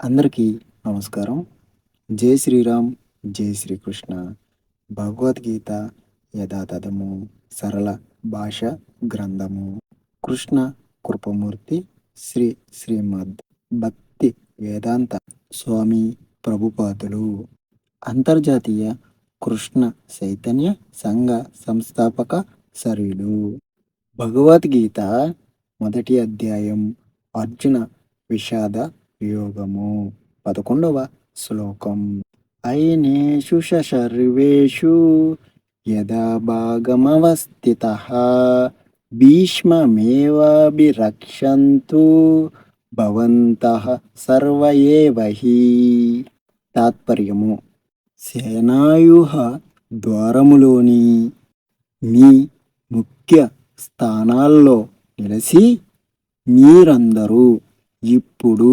అందరికీ నమస్కారం. జై శ్రీరామ్, జై శ్రీకృష్ణ. భగవద్గీత యథాతథము సరళ భాష గ్రంథము. కృష్ణ కృపమూర్తి శ్రీ శ్రీమద్ భక్తి వేదాంత స్వామి ప్రభుపాదులు అంతర్జాతీయ కృష్ణ చైతన్య సంఘ సంస్థాపక సర్యులు. భగవద్గీత మొదటి అధ్యాయం అర్జున విషాద యోగము 11వ శ్లోకం. అయినేషు సర్వేషు యదా భాగమవస్థితః భీష్మమేవాభిరక్షन्तు భవంతః సర్వ ఏవ హి. తాత్పర్యము: సేనావ్యూహ ద్వారములోని మీ ముఖ్య స్థానాల్లో నిలిచి మీరందరూ ఇప్పుడు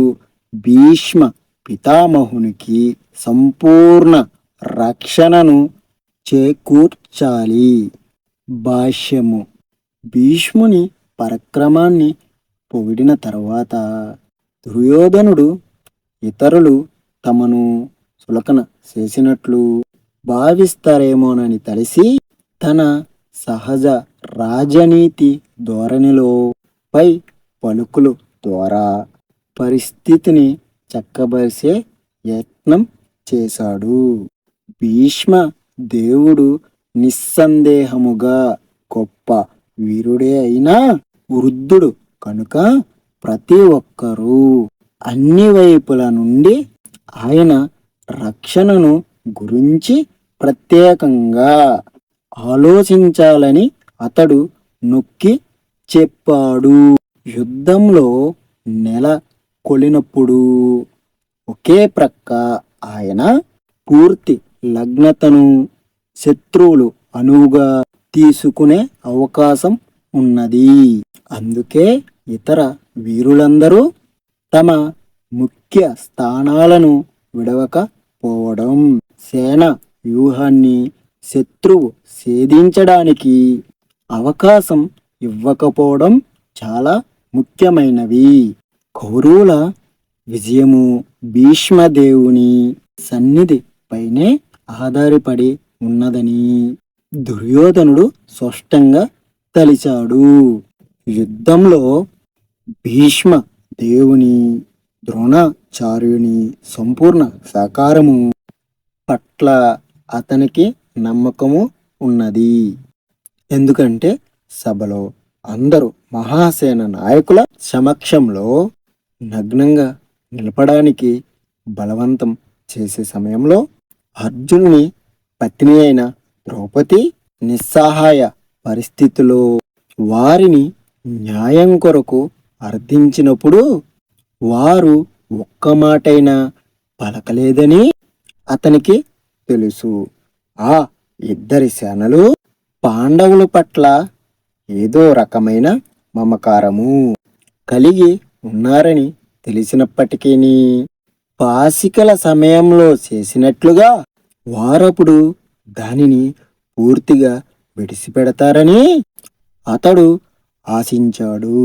భీష్మ పితామహునికి సంపూర్ణ రక్షణను చేకూర్చాలి. భాష్యము: భీష్ముని పరాక్రమాన్ని పొగిడిన తర్వాత దుర్యోధనుడు ఇతరులు తమను చులకన చేసినట్లు భావిస్తారేమోనని తలసి తన సహజ రాజనీతి ధోరణిలో పై పలుకులు ద్వారా పరిస్థితిని చక్కబరిచే యత్నం చేశాడు. భీష్మ దేవుడు నిస్సందేహముగా గొప్ప వీరుడే అయినా వృద్ధుడు కనుక ప్రతి ఒక్కరూ అన్ని వైపుల నుండి ఆయన రక్షణను గురించి ప్రత్యేకంగా ఆలోచించాలని అతడు నొక్కి చెప్పాడు. యుద్ధంలో నెల కొలినప్పుడు ఒకే ప్రక్క ఆయన పూర్తి లగ్నతను శత్రువులు అనువుగా తీసుకునే అవకాశం ఉన్నది. అందుకే ఇతర వీరులందరూ తమ ముఖ్య స్థానాలను విడవకపోవడం, సేన వ్యూహాన్ని శత్రువు ఛేదించడానికి అవకాశం ఇవ్వకపోవడం చాలా ముఖ్యమైనవి. కౌరవుల విజయము భీష్మదేవుని సన్నిధి పైనే ఆధారపడి ఉన్నదని దుర్యోధనుడు స్పష్టంగా తలిచాడు. యుద్ధంలో భీష్మ దేవుని ద్రోణాచార్యుని సంపూర్ణ సహకారము పట్ల అతనికి నమ్మకము ఉన్నది. ఎందుకంటే సభలో అందరూ మహాసేన నాయకుల సమక్షంలో నగ్నంగా నిలపడానికి బలవంతం చేసే సమయంలో అర్జునుని పత్ని అయిన ద్రౌపది నిస్సహాయ పరిస్థితిలో వారిని న్యాయం కొరకు అర్థించినప్పుడు వారు ఒక్క మాటైనా పలకలేదని అతనికి తెలుసు. ఆ ఇద్దరి సేనలు పాండవుల పట్ల ఏదో రకమైన మమకారము కలిగి ఉన్నారని తెలిసినప్పటికీ పాసికల సమయంలో చేసినట్లుగా వారప్పుడు దానిని పూర్తిగా విడిచిపెడతారని అతడు ఆశించాడు.